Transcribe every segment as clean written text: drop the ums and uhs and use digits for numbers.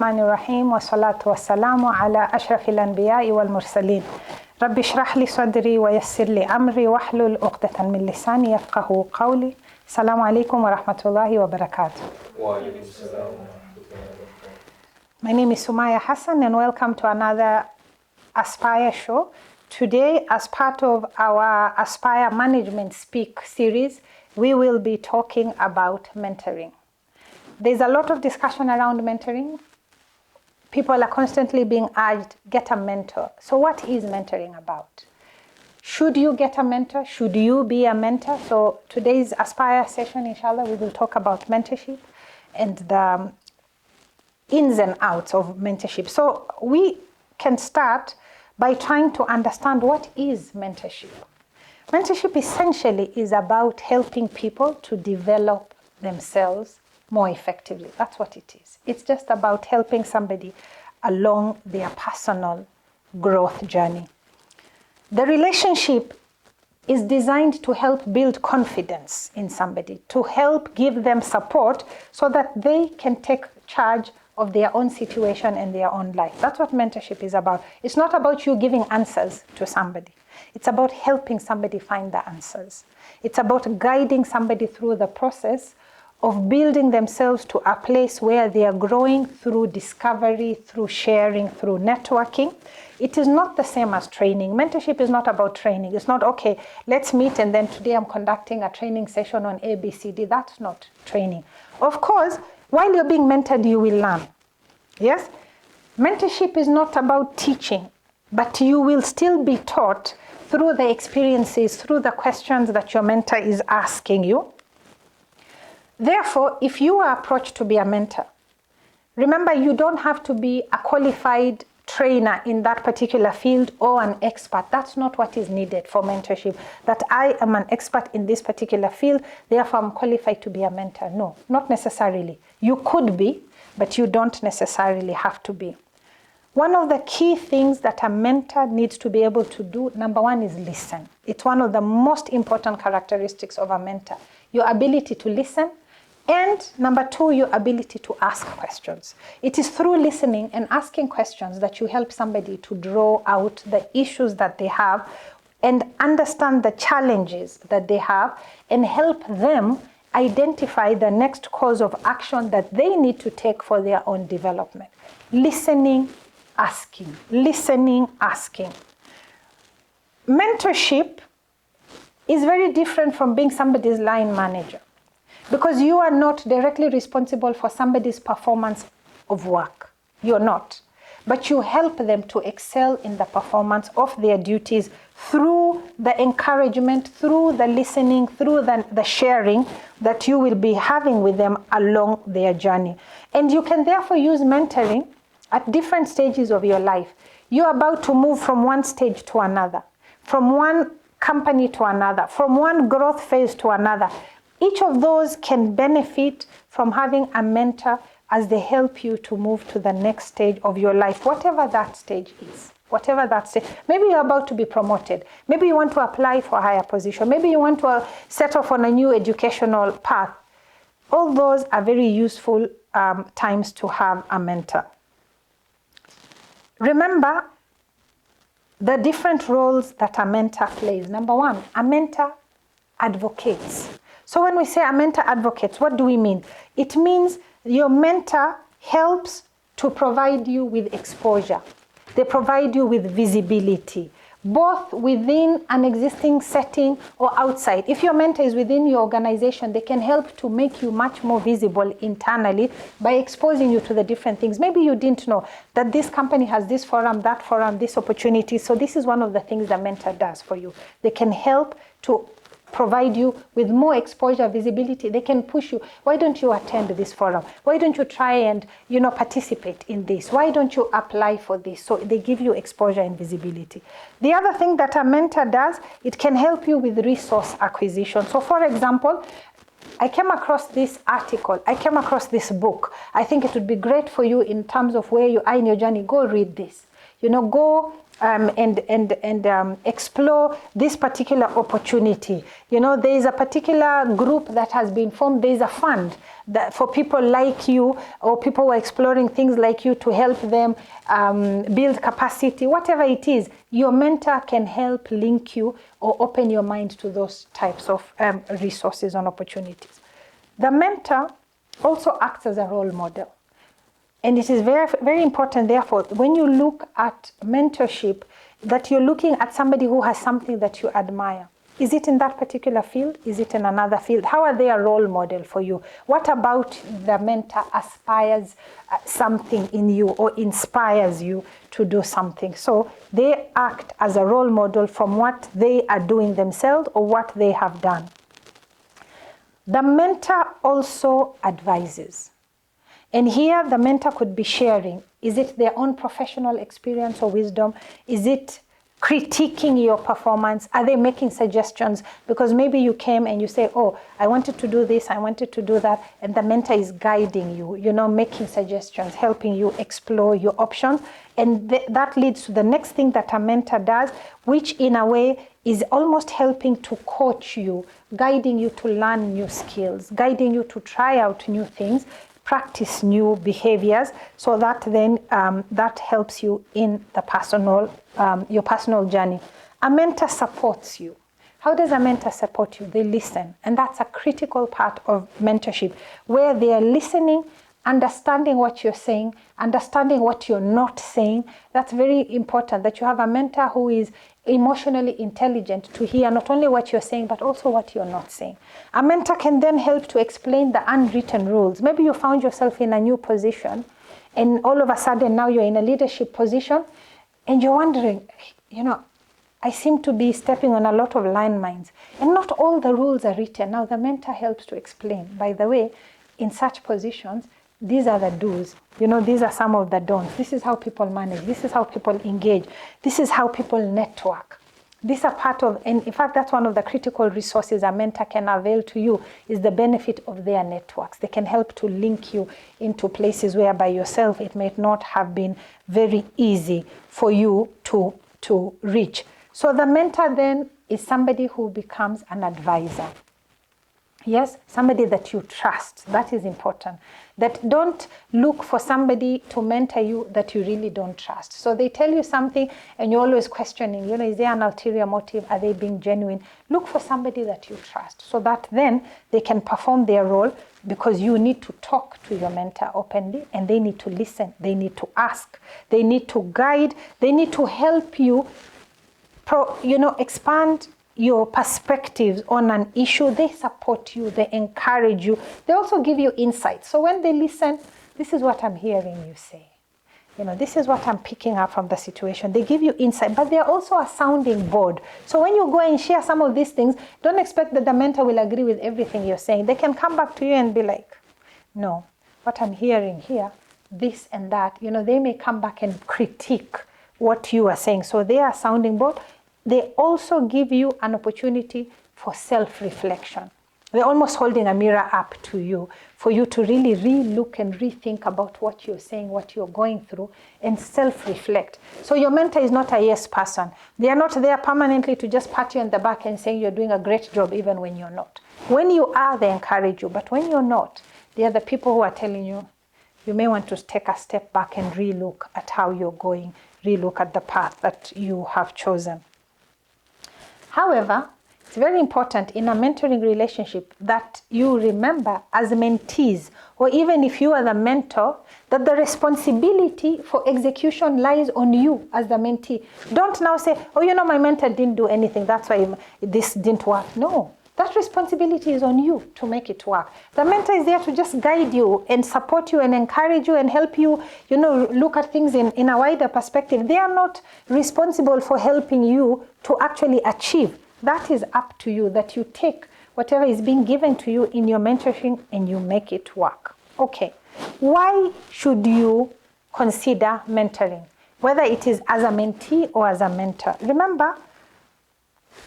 الرحمن الرحيم والصلاة والسلام على أشرف الأنبياء والمرسلين رب اشرح لي صدري ويسر لي أمري واحلل عقدة من لساني يفقهوا قولي. السلام عليكم ورحمة الله وبركاته. My name is Sumaya Hassan and welcome to another Aspire show. Today, as part of our Aspire Management Speak series, we will be talking about mentoring. There's a lot of discussion around mentoring. People are constantly being urged, get a mentor. So what is mentoring about? Should you get a mentor? Should you be a mentor? So today's Aspire session, inshallah, we will talk about mentorship and the ins and outs of mentorship. So we can start by trying to understand what is mentorship. Mentorship essentially is about helping people to develop themselves more effectively. That's what it is. It's just about helping somebody along their personal growth journey. The relationship is designed to help build confidence in somebody, to help give them support so that they can take charge of their own situation and their own life. That's what mentorship is about. It's not about you giving answers to somebody. It's about helping somebody find the answers. It's about guiding somebody through the process of building themselves to a place where they are growing through discovery, through sharing, through networking. It is not the same as training. Mentorship is not about training. It's not, okay, let's meet and then today I'm conducting a training session on ABCD. That's not training. Of course, while you're being mentored, you will learn. Yes? Mentorship is not about teaching, but you will still be taught through the experiences, through the questions that your mentor is asking you. Therefore, if you are approached to be a mentor, remember you don't have to be a qualified trainer in that particular field or an expert. That's not what is needed for mentorship. That I am an expert in this particular field, therefore I'm qualified to be a mentor. No, not necessarily. You could be, but you don't necessarily have to be. One of the key things that a mentor needs to be able to do, number one, is listen. It's one of the most important characteristics of a mentor. Your ability to listen. And number two, your ability to ask questions. It is through listening and asking questions that you help somebody to draw out the issues that they have and understand the challenges that they have and help them identify the next course of action that they need to take for their own development. Listening, asking. Listening, asking. Mentorship is very different from being somebody's line manager, because you are not directly responsible for somebody's performance of work. You're not. But you help them to excel in the performance of their duties through the encouragement, through the listening, through the sharing that you will be having with them along their journey. And you can therefore use mentoring at different stages of your life. You're about to move from one stage to another, from one company to another, from one growth phase to another. Each of those can benefit from having a mentor as they help you to move to the next stage of your life, whatever that stage is. Whatever that stage. Maybe you're about to be promoted. Maybe you want to apply for a higher position. Maybe you want to set off on a new educational path. All those are very useful times to have a mentor. Remember the different roles that a mentor plays. Number one, a mentor advocates. So when we say a mentor advocates, what do we mean? It means your mentor helps to provide you with exposure. They provide you with visibility, both within an existing setting or outside. If your mentor is within your organization, they can help to make you much more visible internally by exposing you to the different things. Maybe you didn't know that this company has this forum, that forum, this opportunity. So this is one of the things the mentor does for you. They can help to provide you with more exposure, visibility. They can push you. Why don't you attend this forum? Why don't you try and, participate in this? Why don't you apply for this? So they give you exposure and visibility. The other thing that a mentor does, it can help you with resource acquisition. So for example, I came across this article. I came across this book. I think it would be great for you in terms of where you are in your journey. Go read this. Go and explore this particular opportunity. There is a particular group that has been formed. There is a fund that for people like you or people who are exploring things like you to help them build capacity, whatever it is. Your mentor can help link you or open your mind to those types of resources and opportunities. The mentor also acts as a role model. And it is very, very important, therefore, when you look at mentorship, that you're looking at somebody who has something that you admire. Is it in that particular field? Is it in another field? How are they a role model for you? What about the mentor aspires something in you or inspires you to do something? So they act as a role model from what they are doing themselves or what they have done. The mentor also advises. And here the mentor could be sharing. Is it their own professional experience or wisdom? Is it critiquing your performance? Are they making suggestions? Because maybe you came and you say, oh, I wanted to do this, I wanted to do that. And the mentor is guiding you, making suggestions, helping you explore your options. And that leads to the next thing that a mentor does, which in a way is almost helping to coach you, guiding you to learn new skills, guiding you to try out new things, practice new behaviors, so that then that helps you in the your personal journey. A mentor supports you. How does a mentor support you? They listen, and that's a critical part of mentorship, where they are listening, understanding what you're saying, understanding what you're not saying. That's very important, that you have a mentor who is emotionally intelligent to hear not only what you're saying, but also what you're not saying. A mentor can then help to explain the unwritten rules. Maybe you found yourself in a new position, and all of a sudden now you're in a leadership position, and you're wondering, I seem to be stepping on a lot of landmines, and not all the rules are written. Now the mentor helps to explain, by the way, in such positions, these are the do's. These are some of the don'ts. This is how people manage. This is how people engage. This is how people network. These are part of, and in fact, that's one of the critical resources a mentor can avail to you, is the benefit of their networks. They can help to link you into places where by yourself it might not have been very easy for you to reach. So the mentor then is somebody who becomes an advisor. Yes, somebody that you trust. That is important. That don't look for somebody to mentor you that you really don't trust. So they tell you something and you're always questioning, is there an ulterior motive? Are they being genuine? Look for somebody that you trust, so that then they can perform their role, because you need to talk to your mentor openly, and they need to listen. They need to ask. They need to guide. They need to help you, expand your perspectives on an issue. They support you, they encourage you, they also give you insights. So when they listen, this is what I'm hearing you say. This is what I'm picking up from the situation. They give you insight, but they're also a sounding board. So when you go and share some of these things, don't expect that the mentor will agree with everything you're saying. They can come back to you and be like, no, what I'm hearing here, this and that. They may come back and critique what you are saying. So they are a sounding board. They also give you an opportunity for self-reflection. They're almost holding a mirror up to you for you to really re-look and rethink about what you're saying, what you're going through, and self-reflect. So your mentor is not a yes person. They are not there permanently to just pat you on the back and say you're doing a great job even when you're not. When you are, they encourage you. But when you're not, they are the people who are telling you, you may want to take a step back and re-look at how you're going, re-look at the path that you have chosen. However, it's very important in a mentoring relationship that you remember, as mentees, or even if you are the mentor, that the responsibility for execution lies on you as the mentee. Don't now say, my mentor didn't do anything, that's why this didn't work. No, that responsibility is on you to make it work. The mentor is there to just guide you and support you and encourage you and help you, look at things in a wider perspective. They are not responsible for helping you to actually achieve. That is up to you, that you take whatever is being given to you in your mentoring and you make it work. Okay, why should you consider mentoring? Whether it is as a mentee or as a mentor. Remember,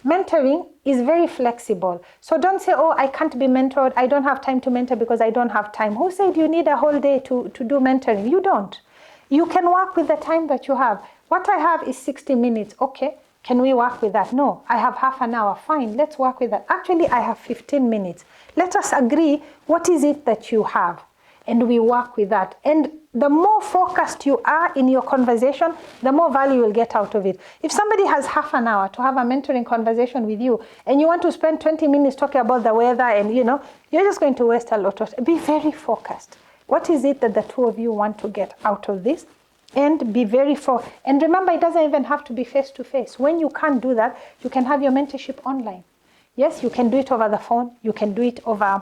mentoring is very flexible. So don't say, I can't be mentored. I don't have time to mentor because I don't have time. Who said you need a whole day to do mentoring? You don't. You can work with the time that you have. What I have is 60 minutes. Okay, can we work with that? No, I have half an hour. Fine, let's work with that. Actually, I have 15 minutes. Let us agree, what is it that you have? And we work with that. And the more focused you are in your conversation, the more value you'll get out of it. If somebody has half an hour to have a mentoring conversation with you, and you want to spend 20 minutes talking about the weather, and you're just going to waste a lot of time. Be very focused. What is it that the two of you want to get out of this? And be very and remember, it doesn't even have to be face-to-face. When you can't do that, you can have your mentorship online. Yes, you can do it over the phone. You can do it over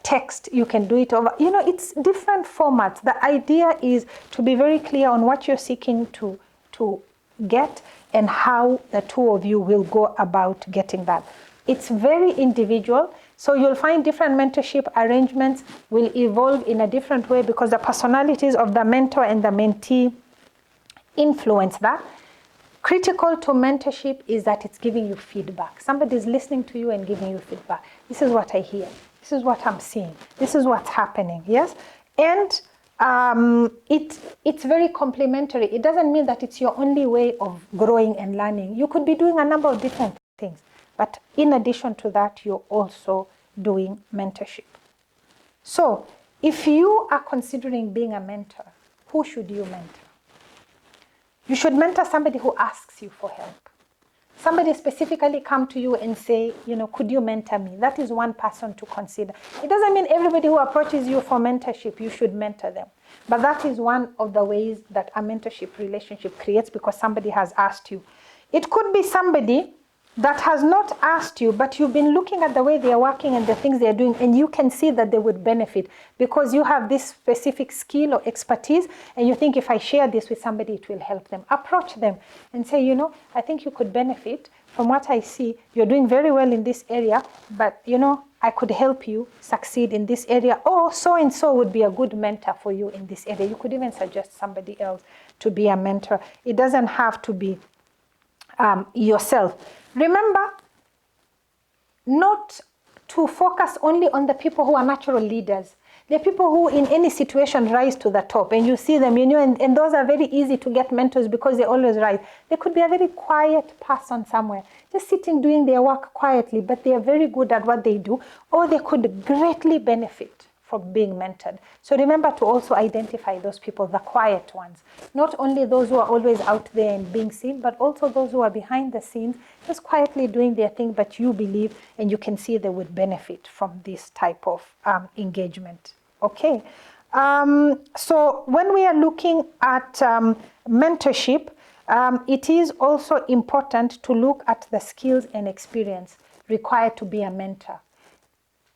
text. You can do it over, it's different formats. The idea is to be very clear on what you're seeking to get and how the two of you will go about getting that. It's very individual. So you'll find different mentorship arrangements will evolve in a different way because the personalities of the mentor and the mentee influence that. Critical to mentorship is that it's giving you feedback. Somebody's listening to you and giving you feedback. This is what I hear. This is what I'm seeing. This is what's happening. Yes? And it's very complementary. It doesn't mean that it's your only way of growing and learning. You could be doing a number of different things. But in addition to that, you're also doing mentorship. So if you are considering being a mentor, who should you mentor? You should mentor somebody who asks you for help. Somebody specifically come to you and say, could you mentor me? That is one person to consider. It doesn't mean everybody who approaches you for mentorship, you should mentor them. But that is one of the ways that a mentorship relationship creates because somebody has asked you. It could be somebody that has not asked you, but you've been looking at the way they are working and the things they are doing, and you can see that they would benefit because you have this specific skill or expertise, and you think if I share this with somebody, it will help them. Approach them and say, I think you could benefit from what I see. You're doing very well in this area, but I could help you succeed in this area, or so-and-so would be a good mentor for you in this area. You could even suggest somebody else to be a mentor. It doesn't have to be yourself. Remember, not to focus only on the people who are natural leaders. They're people who in any situation rise to the top, and you see them, and those are very easy to get mentors because they always rise. They could be a very quiet person somewhere, just sitting doing their work quietly, but they are very good at what they do, or they could greatly benefit from being mentored. So remember to also identify those people, the quiet ones. Not only those who are always out there and being seen, but also those who are behind the scenes, just quietly doing their thing, but you believe and you can see they would benefit from this type of engagement. Okay. So when we are looking at mentorship, it is also important to look at the skills and experience required to be a mentor.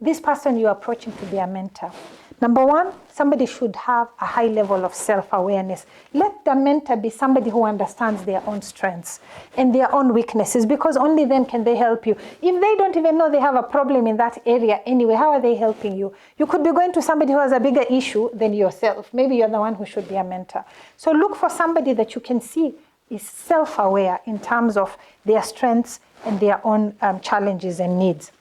This person you're approaching to be a mentor. Number one, somebody should have a high level of self-awareness. Let the mentor be somebody who understands their own strengths and their own weaknesses, because only then can they help you. If they don't even know they have a problem in that area anyway, how are they helping you? You could be going to somebody who has a bigger issue than yourself. Maybe you're the one who should be a mentor. So look for somebody that you can see is self-aware in terms of their strengths and their own challenges and needs.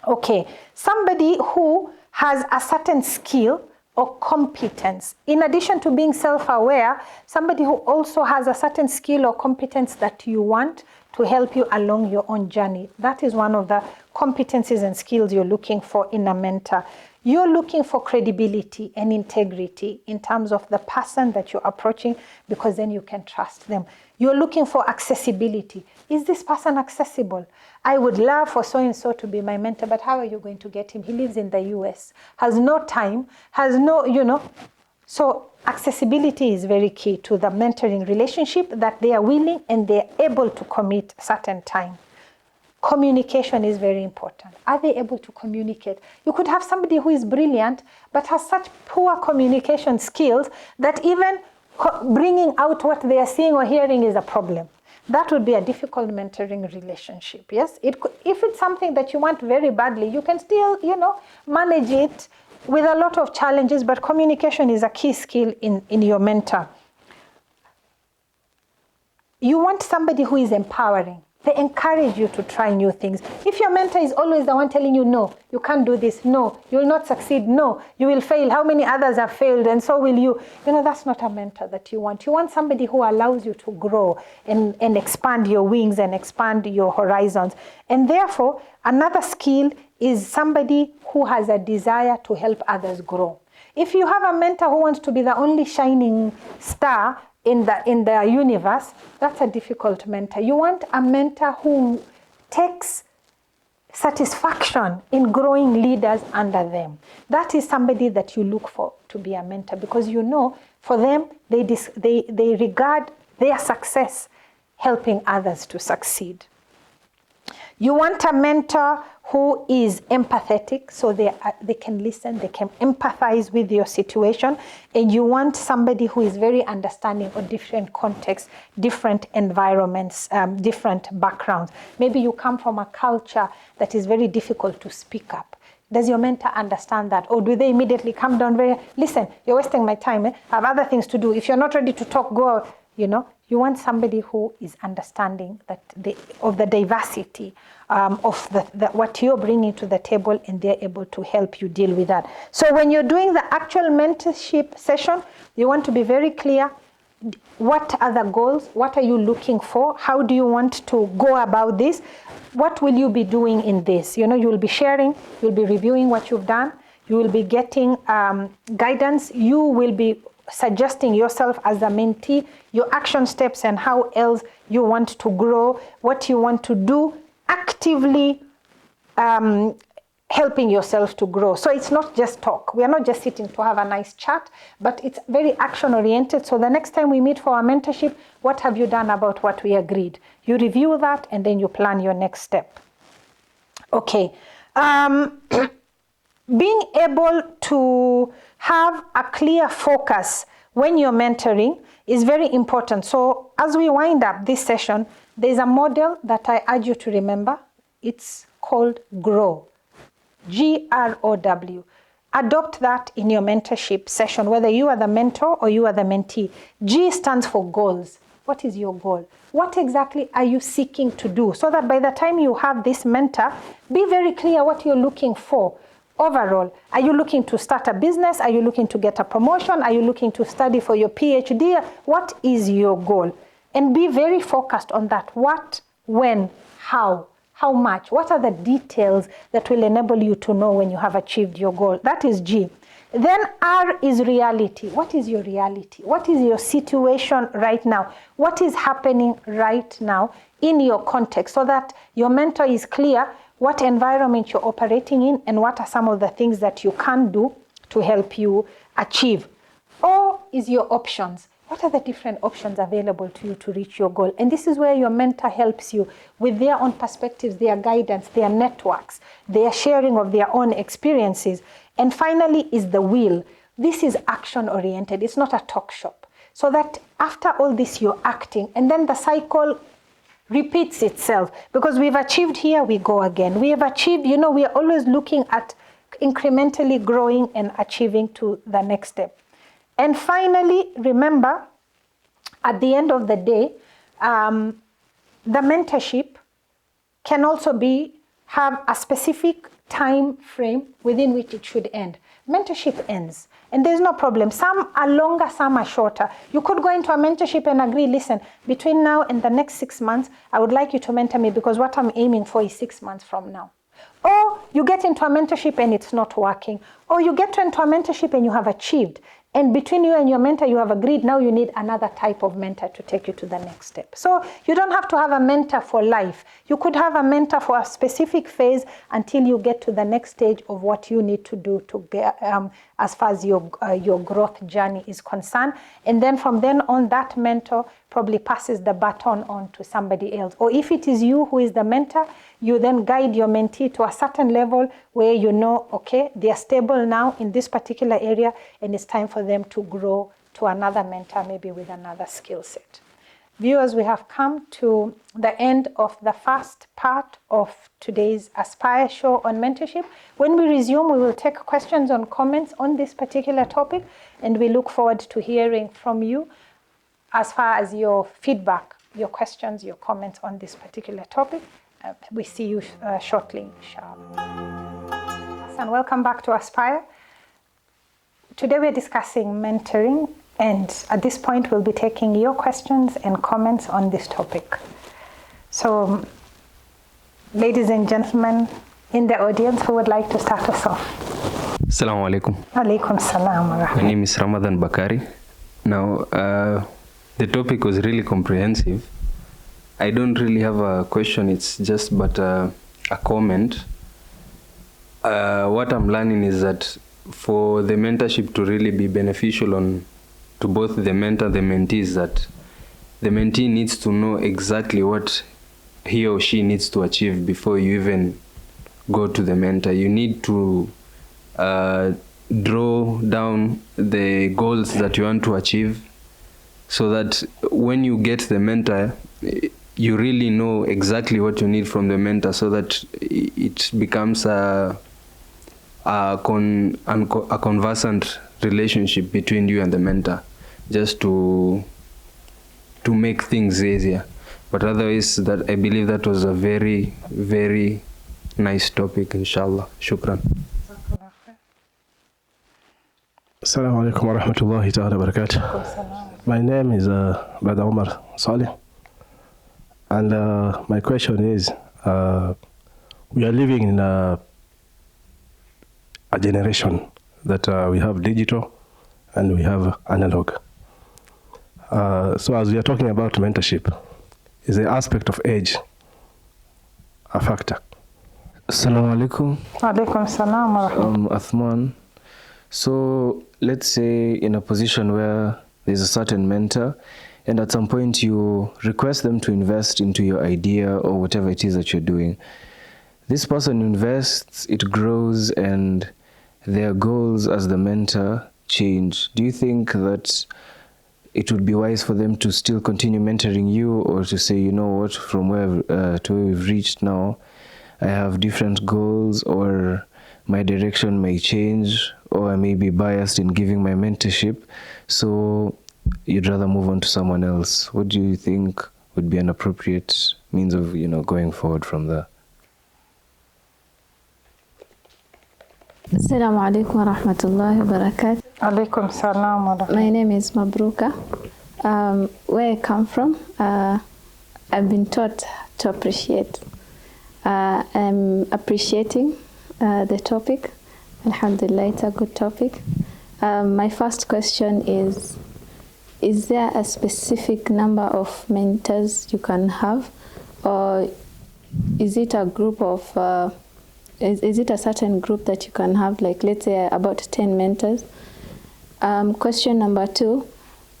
Okay, somebody who has a certain skill or competence. In addition to being self-aware, somebody who also has a certain skill or competence that you want to help you along your own journey. That is one of the competencies and skills you're looking for in a mentor. You're looking for credibility and integrity in terms of the person that you're approaching, because then you can trust them. You're looking for accessibility. Is this person accessible? I would love for so-and-so to be my mentor, but how are you going to get him? He lives in the US, has no time, has no, So accessibility is very key to the mentoring relationship, that they are willing and they're able to commit certain time. Communication is very important. Are they able to communicate? You could have somebody who is brilliant, but has such poor communication skills that even bringing out what they are seeing or hearing is a problem. That would be a difficult mentoring relationship. Yes, if it's something that you want very badly, you can still, manage it with a lot of challenges, but communication is a key skill in your mentor. You want somebody who is empowering. They encourage you to try new things. If your mentor is always the one telling you, no, you can't do this, no, you will not succeed, no, you will fail, how many others have failed, and so will you. That's not a mentor that you want. You want somebody who allows you to grow and expand your wings and expand your horizons. And therefore, another skill is somebody who has a desire to help others grow. If you have a mentor who wants to be the only shining star in the universe, that's a difficult mentor. You want a mentor who takes satisfaction in growing leaders under them. That is somebody that you look for to be a mentor, because for them, they regard their success helping others to succeed. You want a mentor who is empathetic, so they can listen, they can empathize with your situation. And you want somebody who is very understanding of different contexts, different environments, different backgrounds. Maybe you come from a culture that is very difficult to speak up. Does your mentor understand that? Or do they immediately come down listen, you're wasting my time. I have other things to do. If you're not ready to talk, go out. You want somebody who is understanding of the diversity of what you're bringing to the table, and they're able to help you deal with that. So when you're doing the actual mentorship session, you want to be very clear. What are the goals? What are you looking for? How do you want to go about this? What will you be doing in this? You will be sharing, you'll be reviewing what you've done, you will be getting guidance, you will be suggesting yourself as a mentee, your action steps and how else you want to grow, what you want to do, actively helping yourself to grow. So it's not just talk. We are not just sitting to have a nice chat, but it's very action oriented. So the next time we meet for our mentorship, what have you done about what we agreed? You review that and then you plan your next step. Okay. Being able to have a clear focus when you're mentoring is very important. So as we wind up this session, there's a model that I urge you to remember. It's called GROW, GROW. Adopt that in your mentorship session, whether you are the mentor or you are the mentee. G stands for goals. What is your goal? What exactly are you seeking to do? So that by the time you have this mentor, be very clear what you're looking for. Overall, are you looking to start a business? Are you looking to get a promotion? Are you looking to study for your PhD? What is your goal? And be very focused on that. What, when, how much? What are the details that will enable you to know when you have achieved your goal? That is G. Then R is reality. What is your reality? What is your situation right now? What is happening right now in your context, so that your mentor is clear what environment you're operating in and what are some of the things that you can do to help you achieve. O is your options. What are the different options available to you to reach your goal? And this is where your mentor helps you with their own perspectives, their guidance, their networks, their sharing of their own experiences. And finally is the will. This is action oriented. It's not a talk shop. So that after all this, you're acting, and then the cycle repeats itself, because we've achieved here, we go again. We have achieved, we are always looking at incrementally growing and achieving to the next step. And finally, remember, at the end of the day, the mentorship can also have a specific time frame within which it should end. Mentorship ends, and there's no problem. Some are longer, some are shorter. You could go into a mentorship and agree, listen, between now and the next 6 months, I would like you to mentor me because what I'm aiming for is 6 months from now. Or you get into a mentorship and it's not working. Or you get into a mentorship and you have achieved. And between you and your mentor, you have agreed now you need another type of mentor to take you to the next step. So you don't have to have a mentor for life. You could have a mentor for a specific phase until you get to the next stage of what you need to do to get, as far as your growth journey is concerned. And then from then on, that mentor probably passes the baton on to somebody else. Or if it is you who is the mentor, you then guide your mentee to a certain level where you know, okay, they are stable now in this particular area, and it's time for them to grow to another mentor, maybe with another skill set. Viewers, we have come to the end of the first part of today's Aspire show on mentorship. When we resume, we will take questions and comments on this particular topic, and we look forward to hearing from you as far as your feedback your questions, your comments on this particular topic. We see you shortly, inshallah. And welcome back to Aspire. Today we're discussing mentoring, and at this point we'll be taking your questions and comments on this topic. So, ladies and gentlemen in the audience, who would like to start us off? Assalamu alaikum. Alaikum salam wa rahmatullah. My name is Ramadan Bakari. Now, the topic was really comprehensive. I don't really have a question, it's just but a comment. What I'm learning is that for the mentorship to really be beneficial to both the mentor and the mentees, that the mentee needs to know exactly what he or she needs to achieve before you even go to the mentor. You need to draw down the goals that you want to achieve, so that when you get the mentor, you really know exactly what you need from the mentor, so that it becomes a conversant relationship between you and the mentor, just to make things easier. But otherwise, that I believe that was a very, very nice topic, inshallah. Shukran. Assalamu alaikum wa rahmatullahi ta'ala wa barakatuh. My name is Brother Omar Saleh, and my question is, we are living in a generation that we have digital and we have analog. So as we are talking about mentorship, is the aspect of age a factor? Assalamu alaikum. Alaikum salam wa rahmatullah. Athman. So let's say in a position where there's a certain mentor, and at some point you request them to invest into your idea or whatever it is that you're doing. This person invests, it grows, and their goals as the mentor change. Do you think that it would be wise for them to still continue mentoring you, or to say, you know what, from where to where we've reached now, I have different goals, or my direction may change, or I may be biased in giving my mentorship, so you'd rather move on to someone else? What do you think would be an appropriate means of, going forward from there? Assalamu alaikum wa rahmatullahi wa barakatuh. Alaikum salam wa rahmatullah. My name is Mabruka. Where I come from, I've been taught to appreciate. I'm appreciating the topic. Alhamdulillah, it's a good topic. My first question is there a specific number of mentors you can have, or is it a group of is it a certain group that you can have, like let's say about 10 mentors? Question number 2,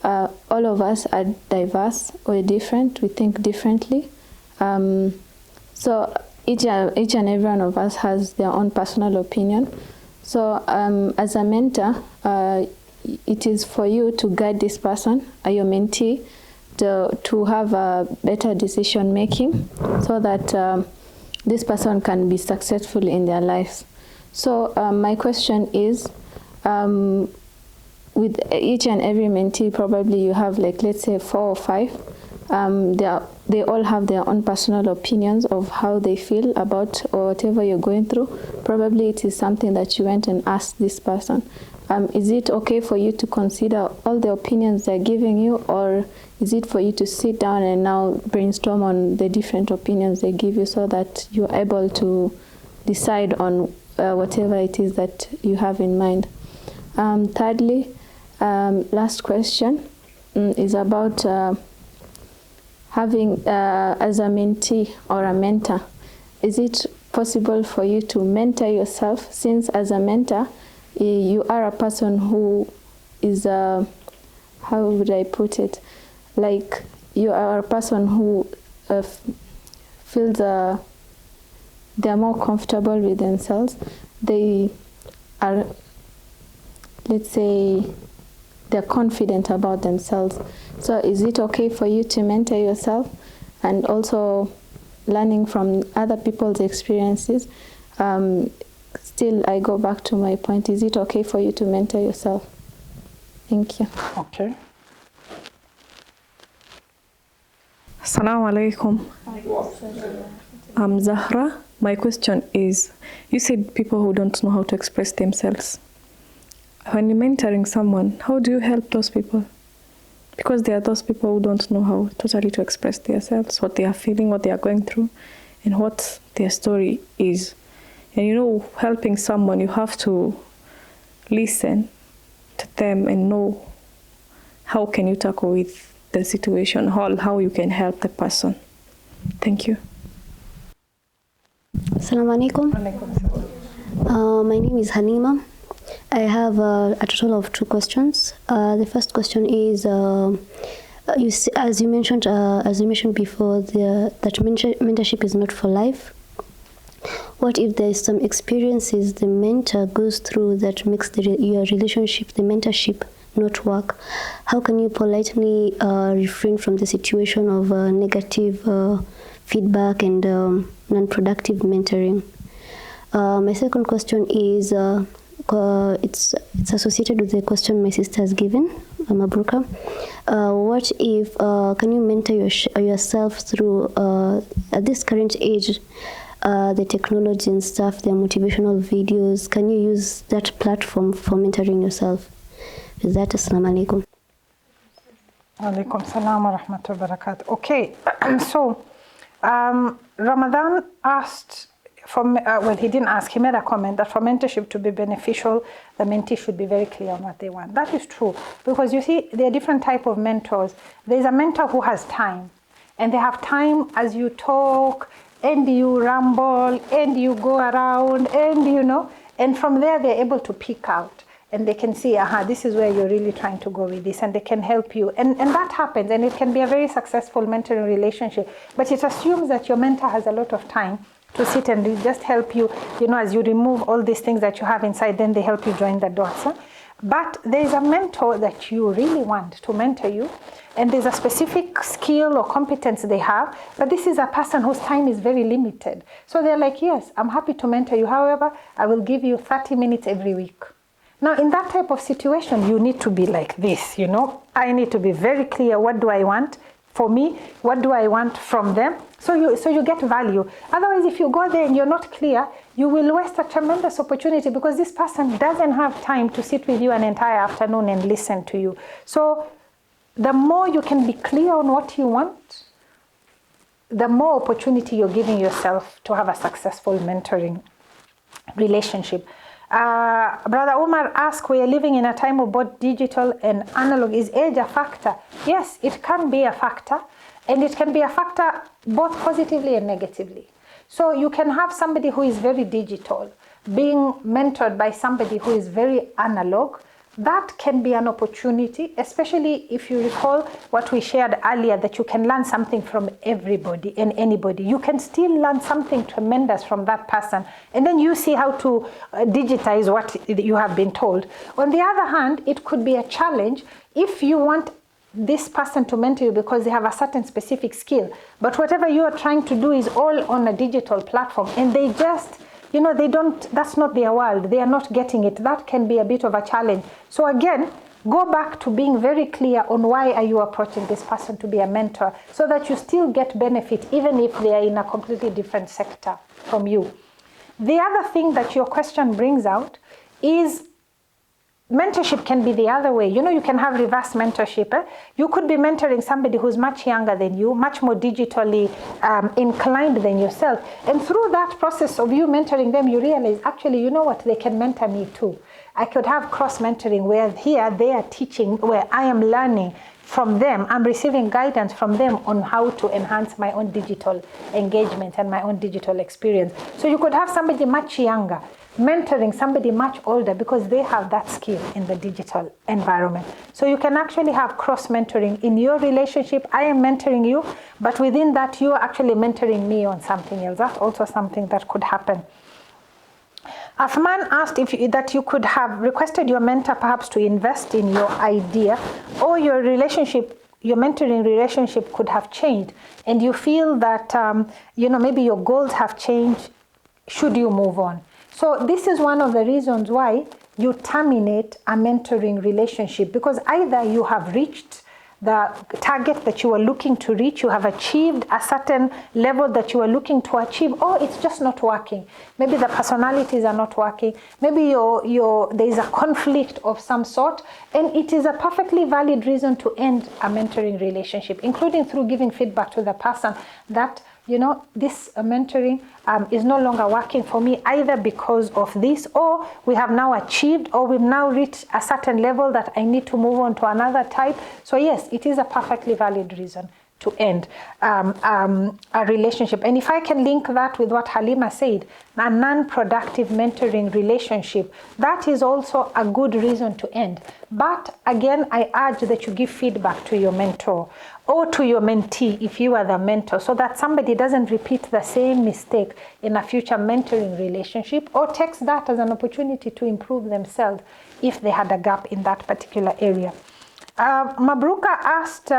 all of us are diverse or different, we think differently. So each and every one of us has their own personal opinion. So as a mentor, it is for you to guide this person, your mentee, to have a better decision making, so that this person can be successful in their lives. So my question is, with each and every mentee, probably you have, like, let's say 4 or 5. They all have their own personal opinions of how they feel about or whatever you're going through. Probably it is something that you went and asked this person. Is it okay for you to consider all the opinions they're giving you, or is it for you to sit down and now brainstorm on the different opinions they give you, so that you're able to decide on whatever it is that you have in mind? Thirdly, last question is about having, as a mentee or a mentor, is it possible for you to mentor yourself, since as a mentor, you are a person who is, how would I put it, like you are a person who feels they're more comfortable with themselves. They are, let's say, they're confident about themselves. So is it okay for you to mentor yourself, and also learning from other people's experiences? Still, I go back to my point, is it okay for you to mentor yourself? Thank you. Okay. Assalamu alaikum. I'm Zahra. My question is, you said people who don't know how to express themselves. When you're mentoring someone, how do you help those people? Because there are those people who don't know how totally to express themselves, what they are feeling, what they are going through, and what their story is. And you know, helping someone, you have to listen to them and know how can you tackle with the situation, how you can help the person. Thank you. Assalamu alaikum. My name is Halima. I have a total of 2 questions. The first question is, as you mentioned before, that mentorship is not for life. What if there is some experiences the mentor goes through that makes your relationship, the mentorship, not work? How can you politely refrain from the situation of negative feedback and non-productive mentoring? My second question is, it's associated with the question my sister has given, Mabruka. What if, can you mentor yourself through, at this current age, the technology and stuff, the motivational videos, can you use that platform for mentoring yourself? With that, assalamu alaikum. Alaikum salam wa rahmatullahi wa barakatuh. Okay, so Ramadan asked, well, he didn't ask, he made a comment that for mentorship to be beneficial, the mentee should be very clear on what they want. That is true, because you see, there are different types of mentors. There's a mentor who has time, and they have time as you talk, and you ramble, and you go around, and you know, and from there they're able to pick out, and they can see, this is where you're really trying to go with this, and they can help you. And that happens, and it can be a very successful mentoring relationship, but it assumes that your mentor has a lot of time to sit and just help you, you know, as you remove all these things that you have inside, then they help you join the dots. But there's a mentor that you really want to mentor you, and there's a specific skill or competence they have, but this is a person whose time is very limited. So they're like, yes, I'm happy to mentor you. However, I will give you 30 minutes every week. Now, in that type of situation, you need to be like this, you know. I need to be very clear, what do I want for me? What do I want from them? So you get value. Otherwise, if you go there and you're not clear, you will waste a tremendous opportunity, because this person doesn't have time to sit with you an entire afternoon and listen to you. So the more you can be clear on what you want, the more opportunity you're giving yourself to have a successful mentoring relationship. Brother Umar asked, we are living in a time of both digital and analog. Is age a factor? Yes, it can be a factor, and it can be a factor both positively and negatively. So you can have somebody who is very digital being mentored by somebody who is very analog. That can be an opportunity, especially if you recall what we shared earlier, that you can learn something from everybody and anybody. You can still learn something tremendous from that person, and then you see how to digitize what you have been told. On the other hand, it could be a challenge if you want this person to mentor you because they have a certain specific skill, but whatever you are trying to do is all on a digital platform, and they just, you know, they don't, that's not their world. They are not getting it. That can be a bit of a challenge. So again, go back to being very clear on why are you approaching this person to be a mentor, so that you still get benefit even if they are in a completely different sector from you. The other thing that your question brings out is mentorship can be the other way. You know, you can have reverse mentorship. You could be mentoring somebody who's much younger than you, much more digitally inclined than yourself. And through that process of you mentoring them, you realize, actually, you know what, they can mentor me too. I could have cross-mentoring where here they are teaching, where I am learning from them. I'm receiving guidance from them on how to enhance my own digital engagement and my own digital experience. So you could have somebody much younger mentoring somebody much older because they have that skill in the digital environment. So you can actually have cross-mentoring in your relationship. I am mentoring you, but within that, you are actually mentoring me on something else. That's also something that could happen. Athman asked that you could have requested your mentor perhaps to invest in your idea, or your relationship, your mentoring relationship could have changed, and you feel that maybe your goals have changed. Should you move on? So this is one of the reasons why you terminate a mentoring relationship, because either you have reached the target that you were looking to reach, you have achieved a certain level that you were looking to achieve, or it's just not working. Maybe the personalities are not working. Maybe there is a conflict of some sort, and it is a perfectly valid reason to end a mentoring relationship, including through giving feedback to the person that, this mentoring is no longer working for me, either because of this, or we have now achieved, or we've now reached a certain level that I need to move on to another type. So yes, it is a perfectly valid reason to end a relationship. And if I can link that with what Halima said, a non-productive mentoring relationship, that is also a good reason to end. But again, I urge that you give feedback to your mentor or to your mentee if you are the mentor, so that somebody doesn't repeat the same mistake in a future mentoring relationship, or takes that as an opportunity to improve themselves if they had a gap in that particular area. Mabruka asked,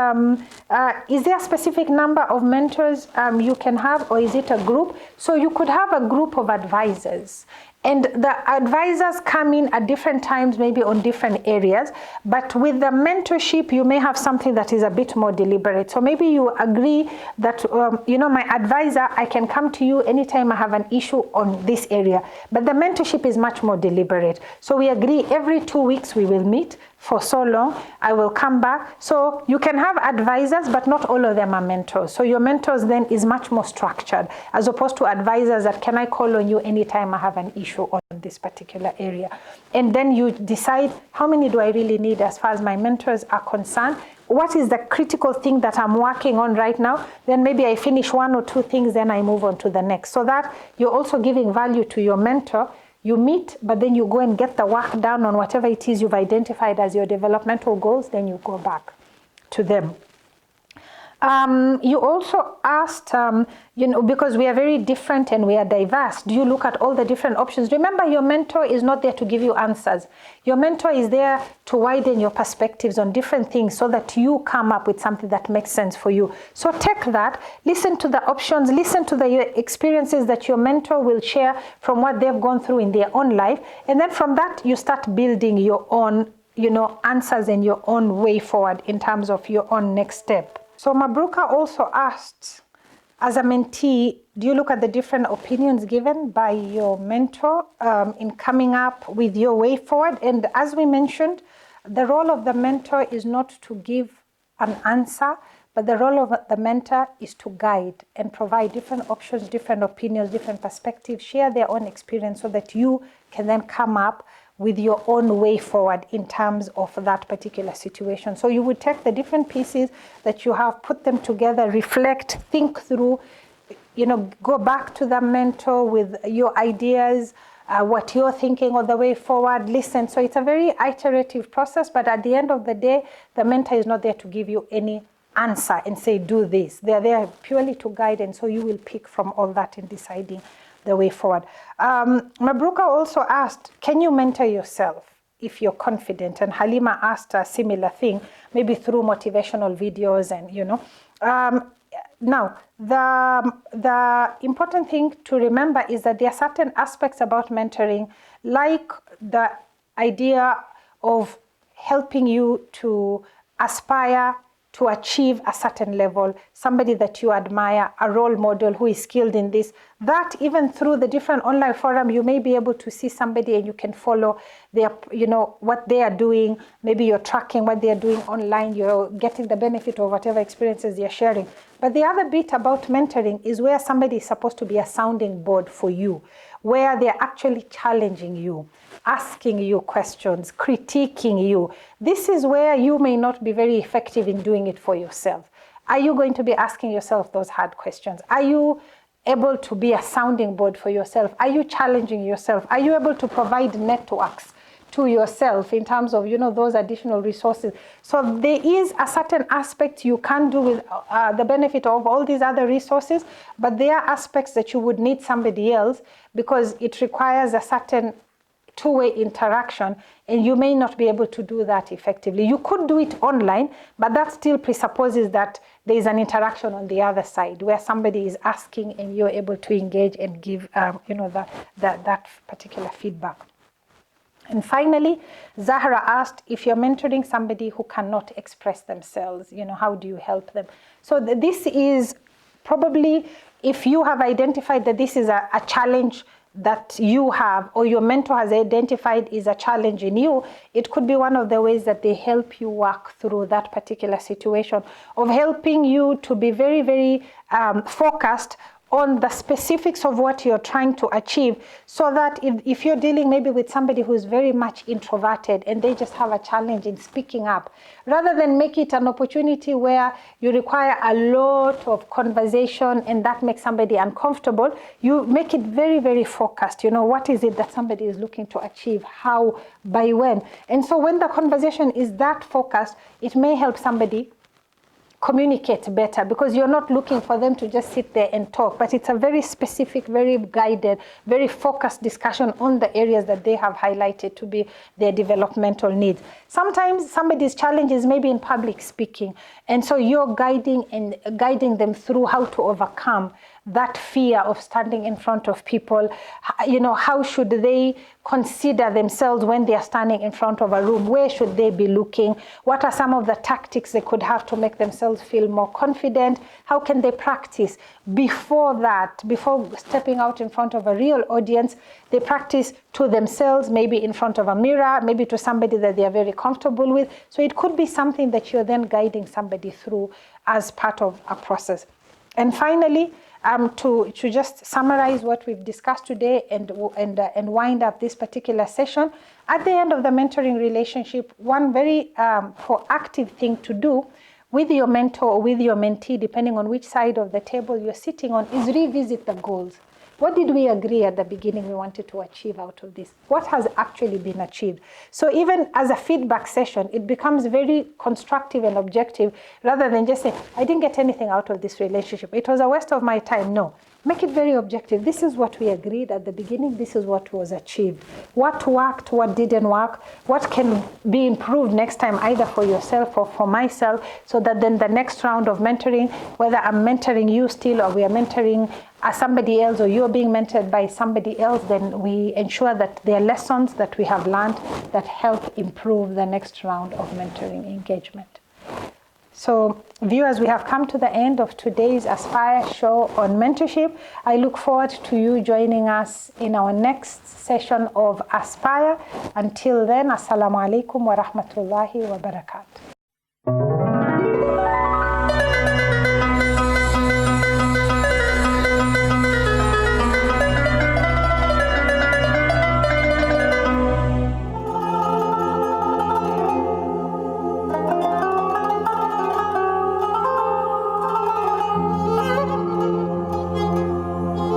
is there a specific number of mentors you can have, or is it a group? So you could have a group of advisors, and the advisors come in at different times, maybe on different areas. But with the mentorship, you may have something that is a bit more deliberate. So maybe you agree that, my advisor, I can come to you anytime I have an issue on this area. But the mentorship is much more deliberate. So we agree every 2 weeks we will meet for so long, I will come back. So you can have advisors, but not all of them are mentors. So your mentors then is much more structured, as opposed to advisors that can I call on you anytime I have an issue on this particular area. And then you decide, how many do I really need as far as my mentors are concerned? What is the critical thing that I'm working on right now? Then maybe I finish 1 or 2 things, then I move on to the next. So that you're also giving value to your mentor. You meet, but then you go and get the work done on whatever it is you've identified as your developmental goals, then you go back to them. You also asked, because we are very different and we are diverse, do you look at all the different options? Remember, your mentor is not there to give you answers. Your mentor is there to widen your perspectives on different things so that you come up with something that makes sense for you. So take that, listen to the options, listen to the experiences that your mentor will share from what they've gone through in their own life. And then from that, you start building your own, answers and your own way forward in terms of your own next step. So Mabruka also asked, as a mentee, do you look at the different opinions given by your mentor in coming up with your way forward? And as we mentioned, the role of the mentor is not to give an answer, but the role of the mentor is to guide and provide different options, different opinions, different perspectives, share their own experience so that you can then come up with your own way forward in terms of that particular situation. So you would take the different pieces that you have, put them together, reflect, think through, go back to the mentor with your ideas, what you're thinking of the way forward, listen. So it's a very iterative process, but at the end of the day, the mentor is not there to give you any answer and say, do this. They're there purely to guide, and so you will pick from all that in deciding the way forward. Mabruka also asked, can you mentor yourself if you're confident? And Halima asked a similar thing, maybe through motivational videos and, now, the important thing to remember is that there are certain aspects about mentoring, like the idea of helping you to aspire to achieve a certain level, somebody that you admire, a role model who is skilled in this, that even through the different online forum, you may be able to see somebody and you can follow their, what they are doing. Maybe you're tracking what they are doing online, you're getting the benefit of whatever experiences they're sharing. But the other bit about mentoring is where somebody is supposed to be a sounding board for you, where they're actually challenging you, asking you questions, critiquing you. This is where you may not be very effective in doing it for yourself. Are you going to be asking yourself those hard questions? Are you able to be a sounding board for yourself? Are you challenging yourself? Are you able to provide networks to yourself in terms of, those additional resources? So there is a certain aspect you can do with the benefit of all these other resources, but there are aspects that you would need somebody else because it requires a certain two-way interaction, and you may not be able to do that effectively. You could do it online, but that still presupposes that there is an interaction on the other side where somebody is asking and you're able to engage and give, that particular feedback. And finally, Zahra asked, if you're mentoring somebody who cannot express themselves, how do you help them? So this is probably, if you have identified that this is a challenge that you have, or your mentor has identified is a challenge in you, it could be one of the ways that they help you work through that particular situation, of helping you to be very, very focused on the specifics of what you're trying to achieve, so that if you're dealing maybe with somebody who's very much introverted and they just have a challenge in speaking up, rather than make it an opportunity where you require a lot of conversation and that makes somebody uncomfortable, you make it very, very focused. What is it that somebody is looking to achieve? How? By when? And so when the conversation is that focused, it may help somebody communicate better, because you're not looking for them to just sit there and talk, but it's a very specific, very guided, very focused discussion on the areas that they have highlighted to be their developmental needs. Sometimes somebody's challenge is maybe in public speaking, and so you're guiding them through how to overcome that fear of standing in front of people. How should they consider themselves when they are standing in front of a room? Where should they be looking? What are some of the tactics they could have to make themselves feel more confident? How can they practice before stepping out in front of a real audience? They practice to themselves, maybe in front of a mirror, maybe to somebody that they are very comfortable with. So it could be something that you're then guiding somebody through as part of a process. And finally, to just summarize what we've discussed today and wind up this particular session, at the end of the mentoring relationship, one very proactive thing to do with your mentor or with your mentee, depending on which side of the table you're sitting on, is revisit the goals. What did we agree at the beginning we wanted to achieve out of this? What has actually been achieved? So even as a feedback session, it becomes very constructive and objective, rather than just say, I didn't get anything out of this relationship. It was a waste of my time. No. Make it very objective. This is what we agreed at the beginning. This is what was achieved. What worked, what didn't work, what can be improved next time, either for yourself or for myself, so that then the next round of mentoring, whether I'm mentoring you still or we are mentoring somebody else, or you're being mentored by somebody else, then we ensure that there are lessons that we have learned that help improve the next round of mentoring engagement. So viewers, we have come to the end of today's Aspire show on mentorship. I look forward to you joining us in our next session of Aspire. Until then, Assalamu alaikum wa rahmatullahi wa barakatuh.